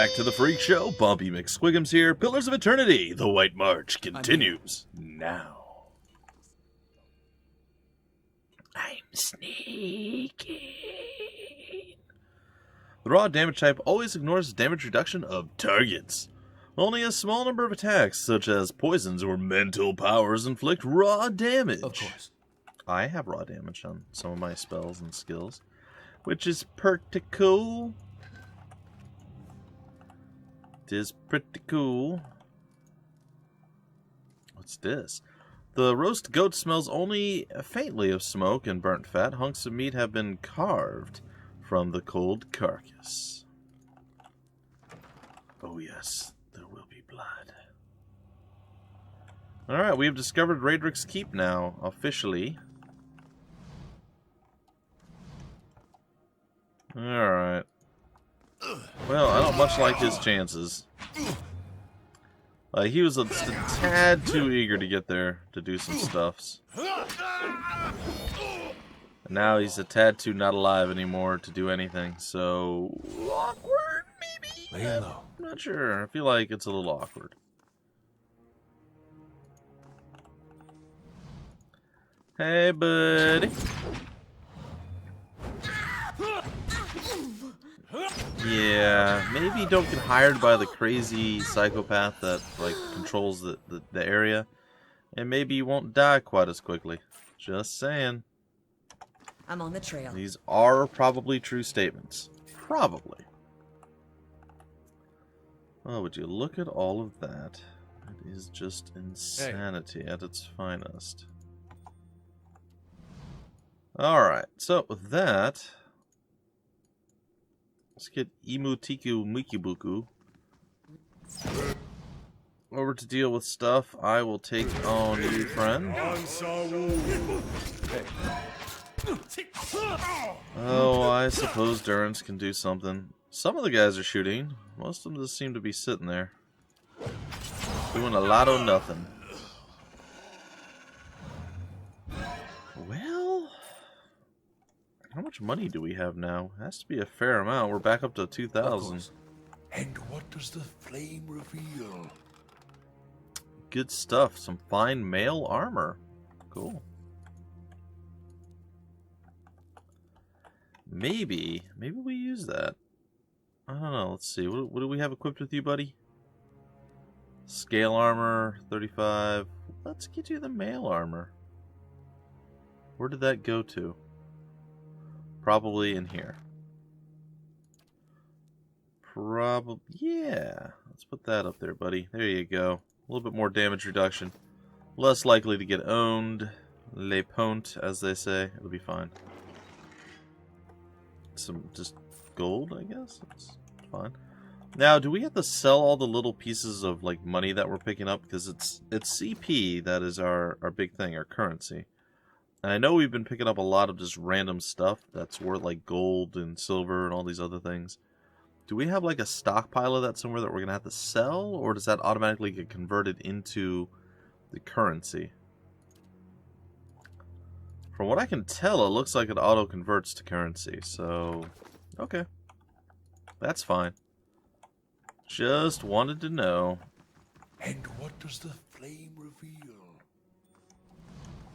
back to the Freak Show. Bumpy McSquigums here. Pillars of Eternity. The White March continues now. I'm sneaking. The raw damage type always ignores damage reduction of targets. Only a small number of attacks, such as poisons or mental powers, inflict raw damage. Of course. I have raw damage on some of my spells and skills, which is pretty cool. It is pretty cool. What's this? The roast goat smells only faintly of smoke and burnt fat. Hunks of meat have been carved from the cold carcass. Oh yes, there will be blood. Alright, we have discovered Raedric's Keep now, officially. Alright. Well, I don't much like his chances. He was just a tad too eager to get there to do some stuffs. And now he's a tad too not alive anymore to do anything, so... awkward, maybe? I'm not sure. I feel like it's a little awkward. Hey, buddy. Yeah, maybe don't get hired by the crazy psychopath that, like, controls the area. And maybe you won't die quite as quickly. Just saying. I'm on the trail. These are probably true statements. Probably. Oh, would you look at all of that? It is just insanity at its finest. Alright, so with that... let's get Imutiku Mikibuku over to deal with stuff. I will take on you, friend. Oh, I suppose Durance can do something. Some of the guys are shooting. Most of them just seem to be sitting there. Doing a lot of nothing. Well... how much money do we have now? It has to be a fair amount. We're back up to 2,000. And what does the flame reveal? Good stuff. Some fine mail armor. Cool. Maybe we use that. I don't know. Let's see. What do we have equipped with you, buddy? Scale armor, 35. Let's get you the mail armor. Where did that go to? Probably in here. Probably, yeah. Let's put that up there, buddy. There you go. A little bit more damage reduction. Less likely to get owned. Le pont, as they say. It'll be fine. Some just gold, I guess. That's fine. Now, do we have to sell all the little pieces of like money that we're picking up? Because it's CP that is our big thing, our currency. And I know we've been picking up a lot of just random stuff that's worth like gold and silver and all these other things. Do we have like a stockpile of that somewhere that we're going to have to sell? Or does that automatically get converted into the currency? From what I can tell, it looks like it auto-converts to currency. So, okay. That's fine. Just wanted to know. And what does the flame reveal?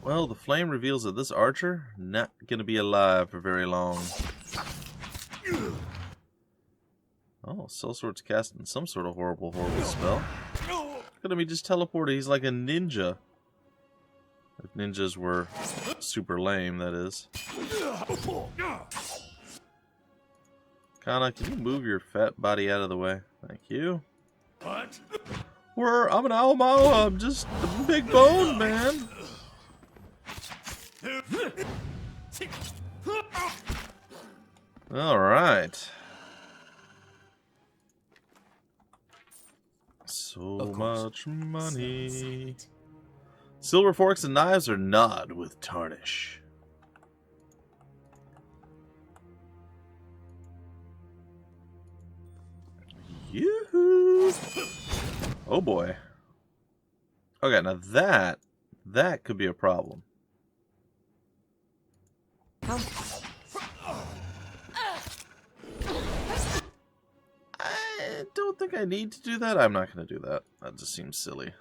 Well, the flame reveals that this archer not gonna be alive for very long. Oh, Sellsword's casting some sort of horrible spell. Look at him, he just teleported. He's like a ninja. If ninjas were super lame, that is. Kana, can you move your fat body out of the way? Thank you. What? I'm an Aomao. I'm just a big bone, man. Alright. So much money. Silver forks and knives are gnawed with tarnish. Yoo-hoo! Oh boy. Okay, now that could be a problem. I don't don't think I need to do that. I'm not going to do that. That just seems silly.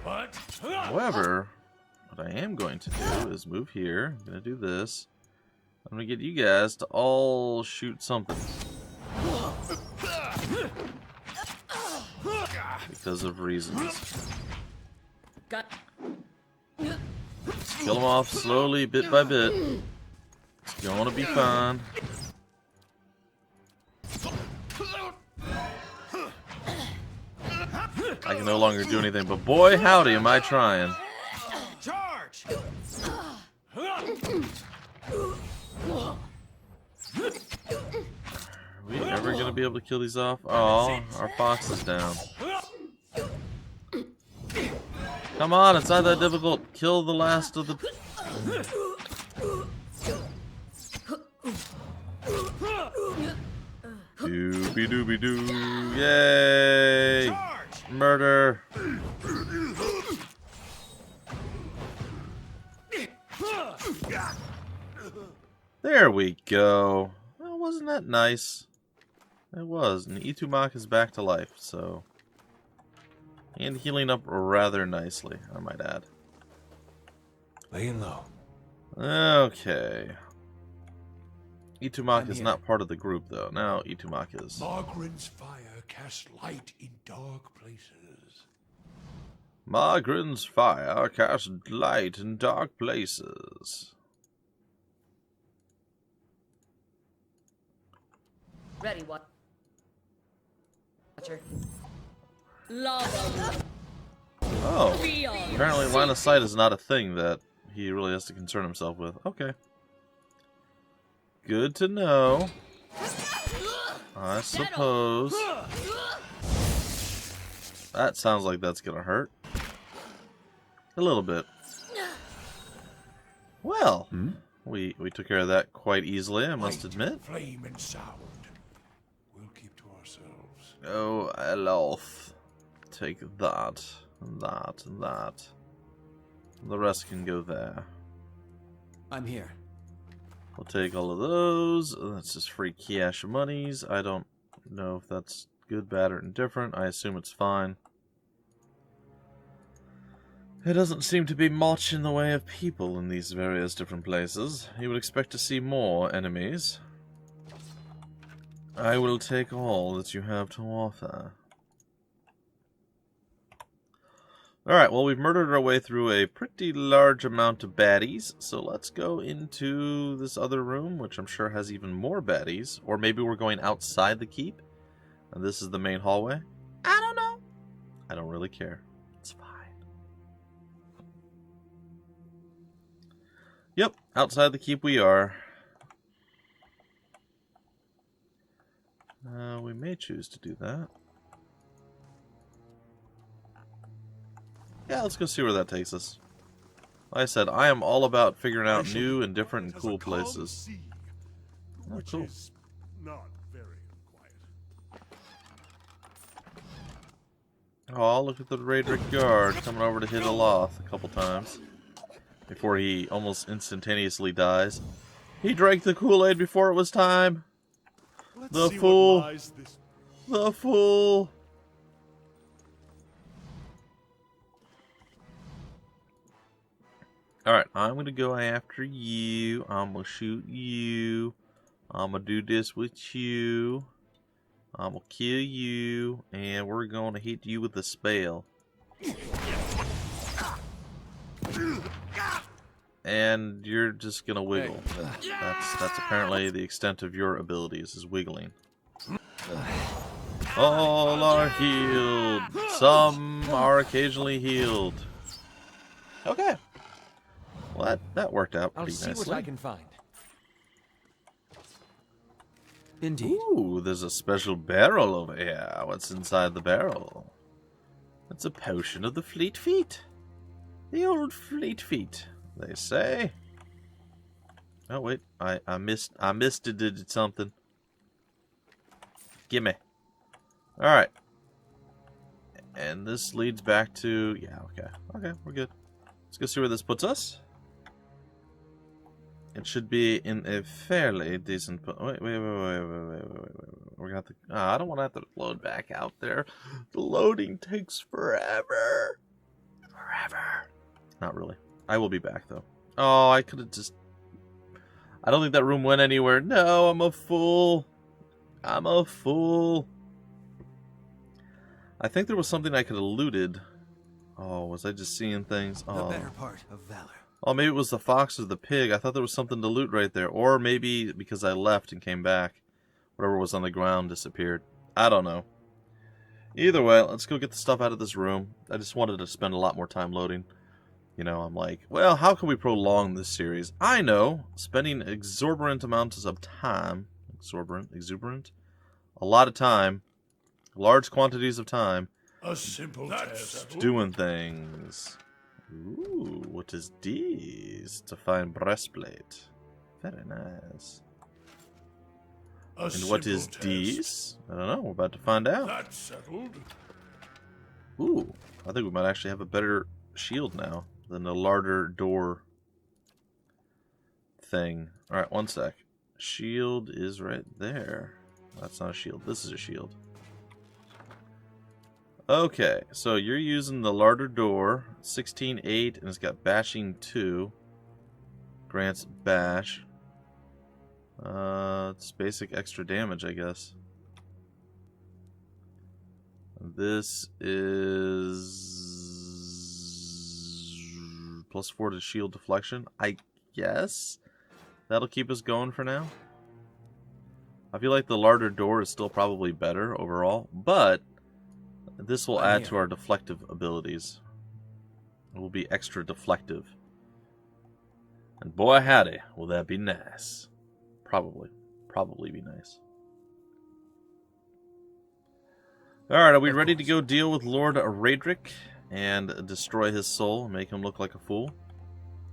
What? However, what I am going to do is move here. I'm going to do this. I'm going to get you guys to all shoot something. Because of reasons. Got. Kill them off slowly, bit by bit. It's going to be fine. I can no longer do anything, but boy howdy am I trying. Charge! Are we ever going to be able to kill these off? Oh, our fox is down. Come on, it's not that difficult. Kill the last of the... Doobie doobie doo. Yay! Murder! There we go. Well, wasn't that nice? It was. And Itumak is back to life, so... And healing up rather nicely, I might add. Laying low. Okay. Itumak is not part of the group, though. Now Itumak is. Margaret's fire casts light in dark places. Margaret's fire casts light in dark places. Ready, Watcher. Lava. Oh. Apparently line of sight is not a thing that he really has to concern himself with. Okay. Good to know. I suppose. That sounds like that's gonna hurt. A little bit. Well, we took care of that quite easily, I must admit. Flame and sound. We'll keep to ourselves. Oh, Eloth. Take that, and that, and that. The rest can go there. I'm here. We'll take all of those. That's just free cash monies. I don't know if that's good, bad, or indifferent. I assume it's fine. There doesn't seem to be much in the way of people in these various different places. You would expect to see more enemies. I will take all that you have to offer. Alright, well, we've murdered our way through a pretty large amount of baddies, so let's go into this other room, which I'm sure has even more baddies. Or maybe we're going outside the keep, and this is the main hallway. I don't know. I don't really care. It's fine. Yep, outside the keep we are. We may choose to do that. Yeah, let's go see where that takes us. Like I said, I am all about figuring out new and different and cool places. Oh, Which cool. is not very quiet. Oh, look at the Raedric guard coming over to hit Aloth a couple times before he almost instantaneously dies. He drank the Kool-Aid before it was time. The fool. The fool. Alright, I'm going to go after you. I'm going to shoot you. I'm going to do this with you. I'm going to kill you. And we're going to hit you with a spell. And you're just going to wiggle. That's apparently the extent of your abilities, is wiggling. All are healed. Some are occasionally healed. Okay. Well, that worked out I'll pretty see nicely. what I can find. Indeed. Ooh, there's a special barrel over here. What's inside the barrel? It's a potion of the fleet feet. The old fleet feet, they say. Oh wait, I missed it, did something. Gimme. Alright. And this leads back to... Yeah, okay. Okay, we're good. Let's go see where this puts us. It should be in a fairly decent... Wait. We're gonna have to... I don't want to have to load back out there. The loading takes forever. Forever. Not really. I will be back, though. Oh, I could have just... I don't think that room went anywhere. No, I'm a fool. I'm a fool. I think there was something I could have looted. Oh, was I just seeing things? Oh. The better part of valor. Oh, maybe it was the fox or the pig. I thought there was something to loot right there. Or maybe because I left and came back, whatever was on the ground disappeared. I don't know. Either way, let's go get the stuff out of this room. I just wanted to spend a lot more time loading. You know, I'm like, well, how can we prolong this series? I know, spending exorbitant amounts of time, exuberant, a lot of time, large quantities of time, A simple task. doing things. Ooh, what is this? It's a fine breastplate. Very nice. A And what is simple this? I don't know, we're about to find out. That's settled. Ooh, I think we might actually have a better shield now than the larder door thing. Alright, one sec. Shield is right there. That's not a shield. This is a shield. Okay, so you're using the larder door. 16-8, and it's got bashing 2. Grants bash. It's basic extra damage, I guess. This is +4 to shield deflection. I guess that'll keep us going for now. I feel like the larder door is still probably better overall, but this will add to our deflective abilities. It will be extra deflective. And boy howdy, will that be nice. Probably be nice. Alright, are we ready to go deal with Lord Raedric and destroy his soul and make him look like a fool?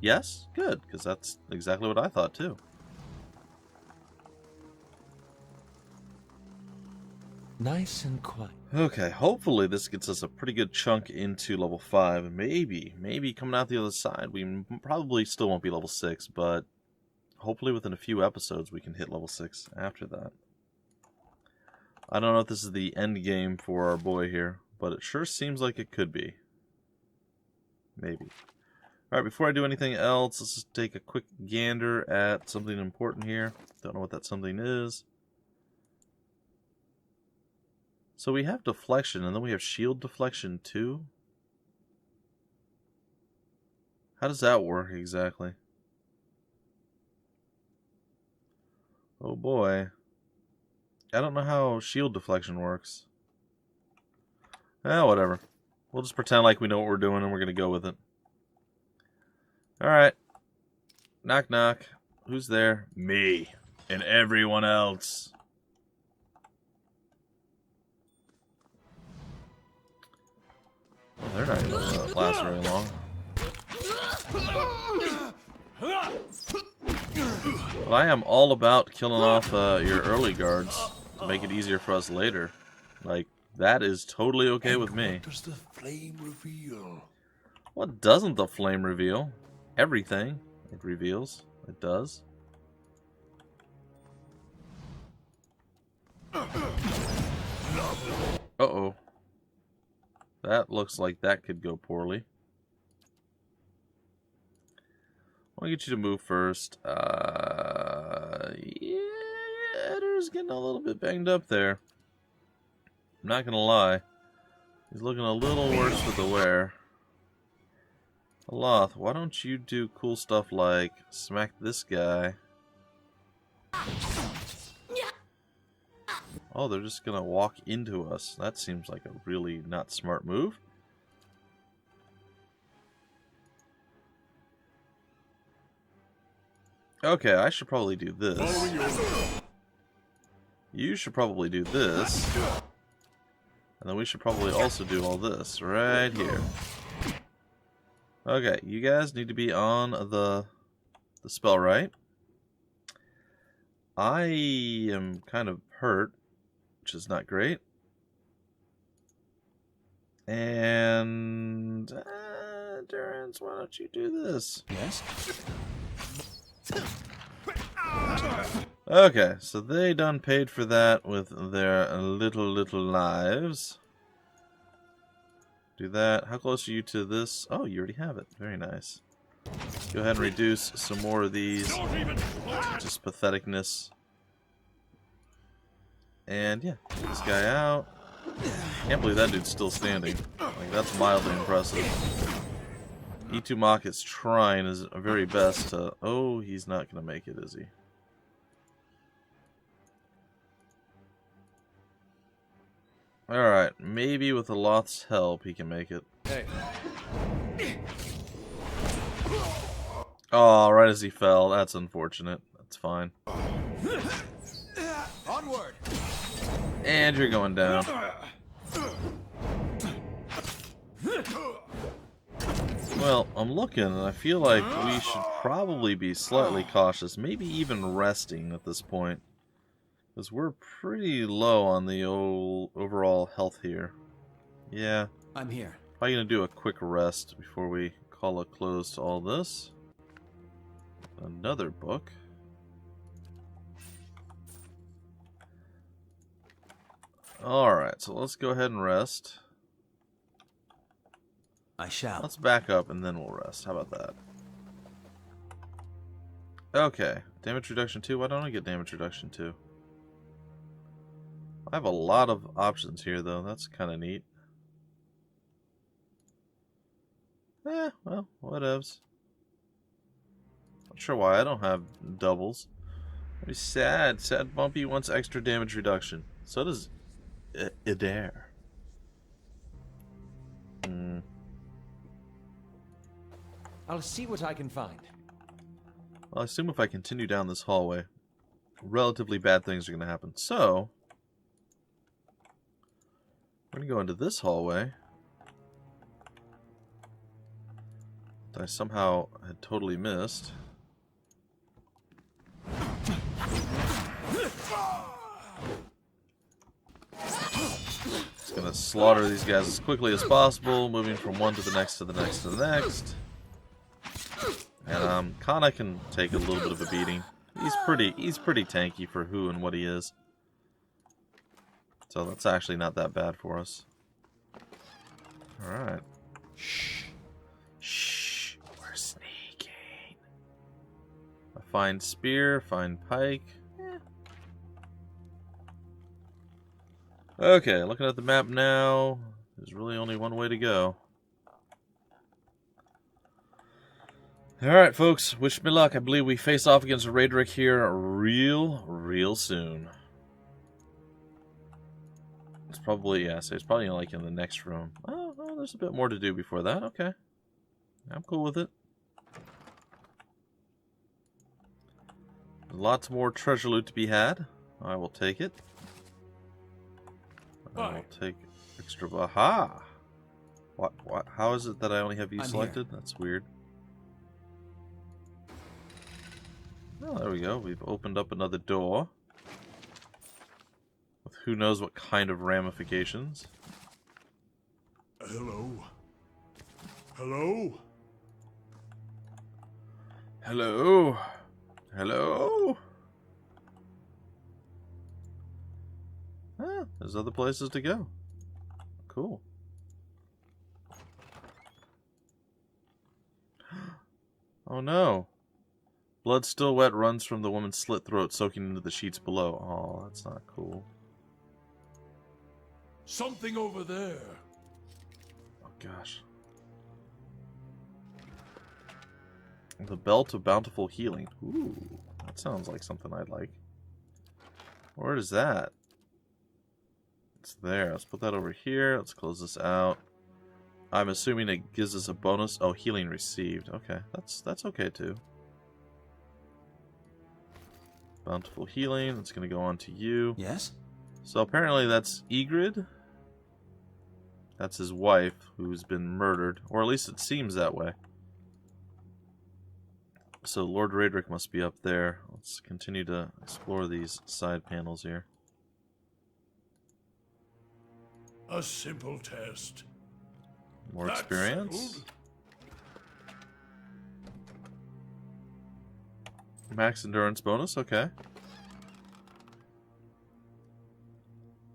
Yes? Good, because that's exactly what I thought too. Nice and quiet. Okay, hopefully this gets us a pretty good chunk into level 5. Maybe coming out the other side. We probably still won't be level 6, but hopefully within a few episodes we can hit level 6 after that. I don't know if this is the end game for our boy here, but it sure seems like it could be. Maybe. Alright, before I do anything else, let's just take a quick gander at something important here. Don't know what that something is. So we have deflection, and then we have shield deflection too? How does that work exactly? Oh boy. I don't know how shield deflection works. Whatever. We'll just pretend like we know what we're doing and we're gonna go with it. Alright. Knock knock. Who's there? Me. And everyone else. They're not gonna last very long. But I am all about killing off your early guards to make it easier for us later. Like, that is totally okay with me. What does the flame reveal? What doesn't the flame reveal? Everything it reveals. It does. Uh-oh. That looks like that could go poorly. I'll get you to move first. Yeah, Eder's getting a little bit banged up there. I'm not gonna lie. He's looking a little worse with the wear. Aloth, why don't you do cool stuff like smack this guy? Oh, they're just gonna walk into us. That seems like a really not smart move. Okay, I should probably do this. You should probably do this. And then we should probably also do all this right here. Okay, you guys need to be on the spell, right? I am kind of hurt, which is not great. And Durance, why don't you do this? Yes? Okay, so they done paid for that with their little lives. Do that. How close are you to this? Oh, you already have it. Very nice. Go ahead and reduce some more of these. Just patheticness. And yeah, get this guy out. Can't believe that dude's still standing. Like, that's mildly impressive. Itumak is trying his very best to... Oh, he's not going to make it, is he? Alright, maybe with the Loth's help he can make it. Hey. Oh, right as he fell. That's unfortunate. That's fine. Onward. And you're going down. Well, I'm looking and I feel like we should probably be slightly cautious. Maybe even resting at this point. Because we're pretty low on the overall health here. Yeah. I'm here. Probably going to do a quick rest before we call a close to all this. Another book. Alright, so let's go ahead and rest. I shall. Let's back up and then we'll rest. How about that? Okay. Damage reduction 2. Why don't I get damage reduction 2? I have a lot of options here, though. That's kind of neat. Well, whatevs. Not sure why I don't have doubles. Very sad. Sad Bumpy wants extra damage reduction. So does Eder. I'll see what I can find. Well, I assume if I continue down this hallway, relatively bad things are going to happen. So, we're going to go into this hallway. That I somehow had totally missed. Just going to slaughter these guys as quickly as possible, moving from one to the next to the next to the next. And Kana can take a little bit of a beating. He's pretty tanky for who and what he is. So that's actually not that bad for us. Alright. Shh. Shh. We're sneaking. I find spear, find pike. Okay, looking at the map now. There's really only one way to go. Alright, folks. Wish me luck. I believe we face off against Raedric here real soon. It's probably, yeah, so it's probably like in the next room. Oh, well, there's a bit more to do before that. Okay. I'm cool with it. Lots more treasure loot to be had. I will take it. I will take extra. Aha! What? How is it that I only have you selected? Here. That's weird. Oh, there we go. We've opened up another door. With who knows what kind of ramifications. Hello? Hello? Hello? Hello? Ah, there's other places to go. Cool. Oh no. Blood still wet runs from the woman's slit throat, soaking into the sheets below. Oh, that's not cool. Something over there. Oh gosh. The Belt of Bountiful Healing. Ooh, that sounds like something I'd like. Where is that? It's there. Let's put that over here. Let's close this out. I'm assuming it gives us a bonus. Oh, healing received. Okay, that's okay too. Bountiful healing. That's going to go on to you. Yes? So apparently that's Ygritte. That's his wife who's been murdered. Or at least it seems that way. So Lord Raedric must be up there. Let's continue to explore these side panels here. A simple test. More That's experience. settled. Max endurance bonus, okay.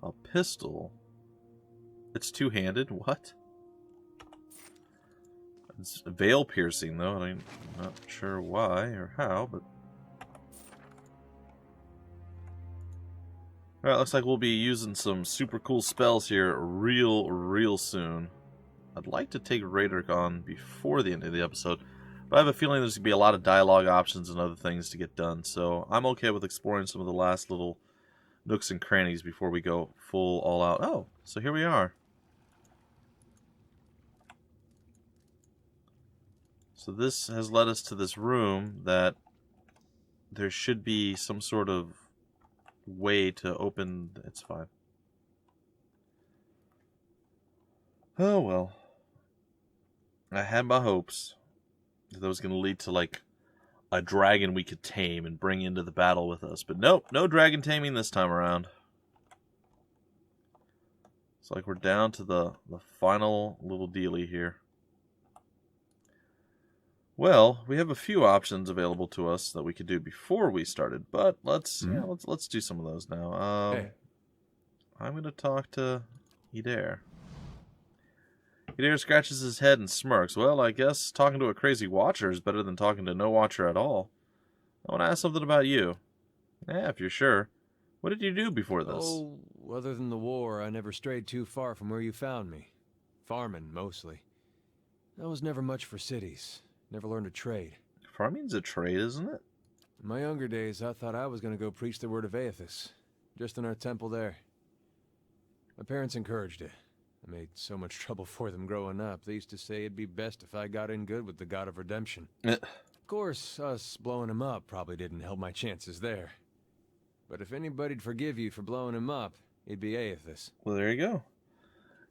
A pistol. It's two-handed, what? It's veil piercing, though. I'm not sure why or how, but... Alright, looks like we'll be using some super cool spells here real soon. I'd like to take Raedric on before the end of the episode, but I have a feeling there's going to be a lot of dialogue options and other things to get done, so I'm okay with exploring some of the last little nooks and crannies before we go full all out. Oh, so here we are. So this has led us to this room that there should be some sort of way to open. It's fine. Oh well. I had my hopes that was going to lead to like a dragon we could tame and bring into the battle with us. But nope, no dragon taming this time around. It's like we're down to the final little dealie here. Well, we have a few options available to us that we could do before we started, but let's do some of those now. Hey. I'm going to talk to Eder. Eder scratches his head and smirks. Well, I guess talking to a crazy watcher is better than talking to no watcher at all. I want to ask something about you. Yeah, if you're sure. What did you do before this? Oh, other than the war, I never strayed too far from where you found me. Farming, mostly. I was never much for cities. Never learned a trade. Farming's a trade, isn't it? In my younger days, I thought I was going to go preach the word of Epiphanies. Just in our temple there. My parents encouraged it. I made so much trouble for them growing up. They used to say it'd be best if I got in good with the god of redemption. Of course, us blowing him up probably didn't help my chances there. But if anybody'd forgive you for blowing him up, it'd be Epiphanies. Well, there you go.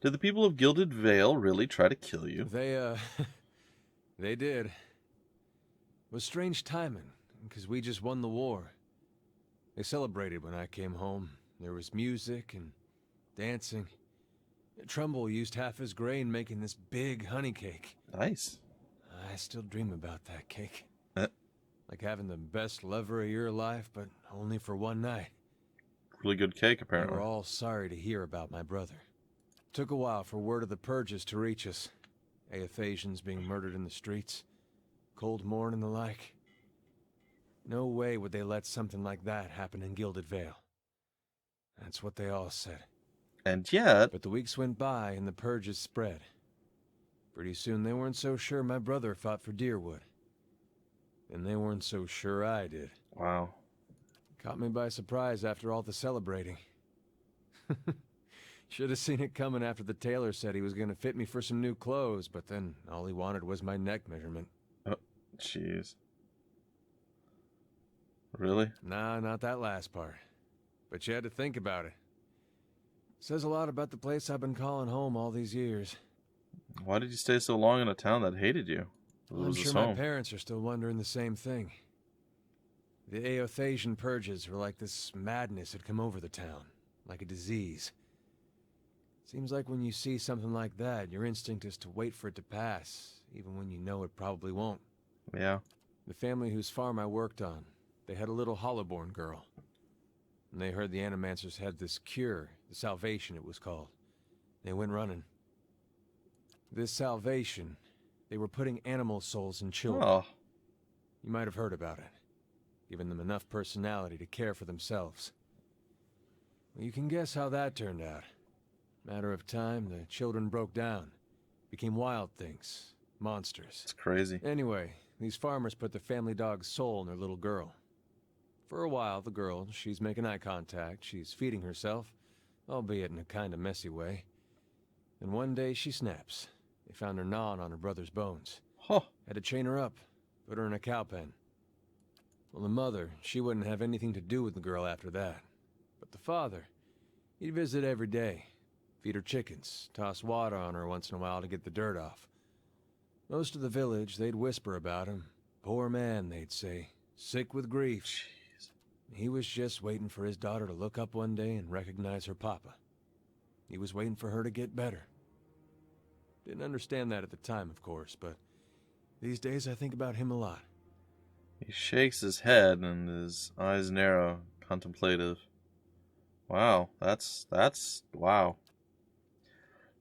Did the people of Gilded Vale really try to kill you? They did. It was strange timing, because we just won the war. They celebrated when I came home. There was music and dancing. Trumbull used half his grain making this big honey cake. Nice. I still dream about that cake. Eh. Like having the best lover of your life, but only for one night. Really good cake, They apparently. were all sorry to hear about my brother. Took a while for word of the purges to reach us. Epiphanies being murdered in the streets. Cold morn and the like. No way would they let something like that happen in Gilded Vale. That's what they all said. And yet... But the weeks went by and the purges spread. Pretty soon they weren't so sure my brother fought for Deerwood. And they weren't so sure I did. Wow. Caught me by surprise after all the celebrating. Should have seen it coming after the tailor said he was going to fit me for some new clothes, but then all he wanted was my neck measurement. Oh, jeez. Really? Nah, not that last part. But you had to think about it. Says a lot about the place I've been calling home all these years. Why did you stay so long in a town that hated you? It I'm was sure his my home. parents are still wondering the same thing. The Eothasian purges were like this madness had come over the town, like a disease. Seems like when you see something like that, your instinct is to wait for it to pass, even when you know it probably won't. Yeah. The family whose farm I worked on, they had a little Hollowborn girl. And they heard the Animancers had this cure, the Salvation it was called. They went running. This Salvation, they were putting animal souls in children. Oh. You might have heard about it. Giving them enough personality to care for themselves. Well, you can guess how that turned out. Matter of time, the children broke down. Became wild things. Monsters. It's crazy. Anyway, these farmers put the family dog's soul in their little girl. For a while, the girl, she's making eye contact, she's feeding herself, albeit in a kind of messy way. And one day she snaps. They found her gnawing on her brother's bones. Huh. Had to chain her up, put her in a cow pen. Well, the mother, she wouldn't have anything to do with the girl after that. But the father, he'd visit every day. Feed her chickens, toss water on her once in a while to get the dirt off. Most of the village, they'd whisper about him. Poor man, they'd say. Sick with grief. Jeez. He was just waiting for his daughter to look up one day and recognize her papa. He was waiting for her to get better. Didn't understand that at the time, of course, but these days I think about him a lot. He shakes his head and his eyes narrow, contemplative. Wow, that's wow.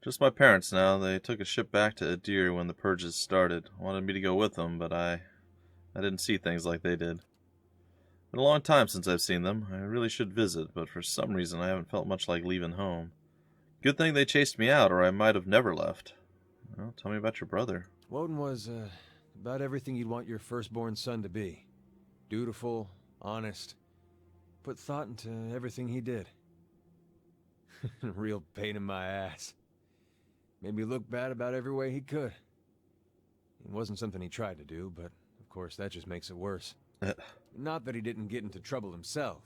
Just my parents now. They took a ship back to Eder when the purges started. Wanted me to go with them, but I didn't see things like they did. Been a long time since I've seen them. I really should visit, but for some reason I haven't felt much like leaving home. Good thing they chased me out, or I might have never left. Well, tell me about your brother. Woden was, about everything you'd want your firstborn son to be. Dutiful, honest, put thought into everything he did. Real pain in my ass. Made me look bad about every way he could. It wasn't something he tried to do, but of course that just makes it worse. Not that he didn't get into trouble himself.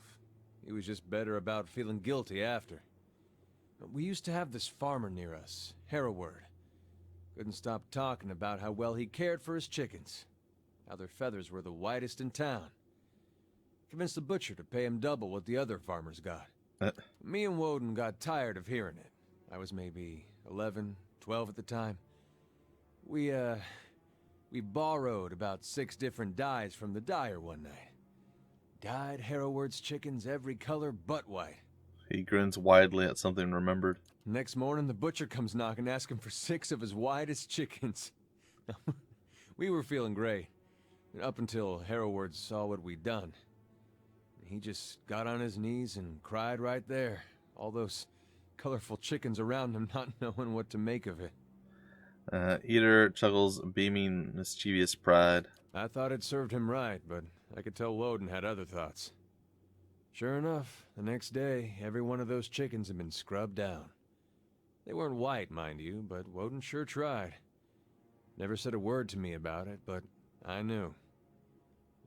He was just better about feeling guilty after. We used to have this farmer near us, Hollowborn. Couldn't stop talking about how well he cared for his chickens. How their feathers were the whitest in town. Convinced the butcher to pay him double what the other farmers got. Me and Woden got tired of hearing it. I was maybe 11, 12 at the time. We borrowed about 6 different dyes from the dyer one night. Dyed Hollowborn's chickens every color but white. He grins widely at something remembered. Next morning, the butcher comes knocking, asking for 6 of his whitest chickens. We were feeling great, up until Hollowborn saw what we'd done. He just got on his knees and cried right there. All those colorful chickens around him, not knowing what to make of it. Eder chuckles, beaming mischievous pride. I thought it served him right, but I could tell Woden had other thoughts. Sure enough, the next day, every one of those chickens had been scrubbed down. They weren't white, mind you, but Woden sure tried. Never said a word to me about it, but I knew.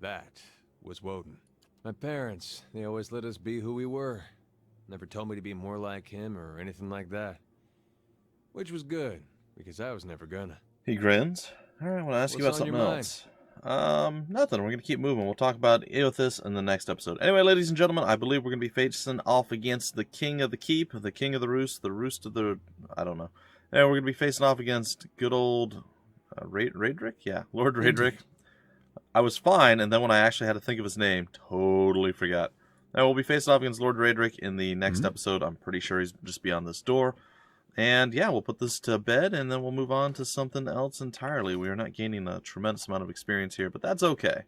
That was Woden. My parents, they always let us be who we were. Never told me to be more like him or anything like that. Which was good, because I was never gonna. He grins. Alright, I want to ask you about something else. Nothing. We're going to keep moving. We'll talk about Eothas in the next episode. Anyway, ladies and gentlemen, I believe we're going to be facing off against the King of the Keep, the King of the Roost of the... I don't know. And we're going to be facing off against good old... Raedric? Yeah, Lord Raedric. I was fine, and then when I actually had to think of his name, totally forgot. Now, we'll be facing off against Lord Raedric in the next episode. I'm pretty sure he's just beyond this door. And yeah, we'll put this to bed, and then we'll move on to something else entirely. We are not gaining a tremendous amount of experience here, but that's okay.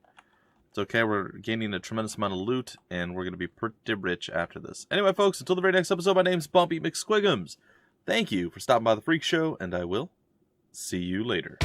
It's okay, we're gaining a tremendous amount of loot, and we're going to be pretty rich after this. Anyway, folks, until the very next episode, my name's Bumpy McSquigums. Thank you for stopping by the Freak Show, and I will see you later.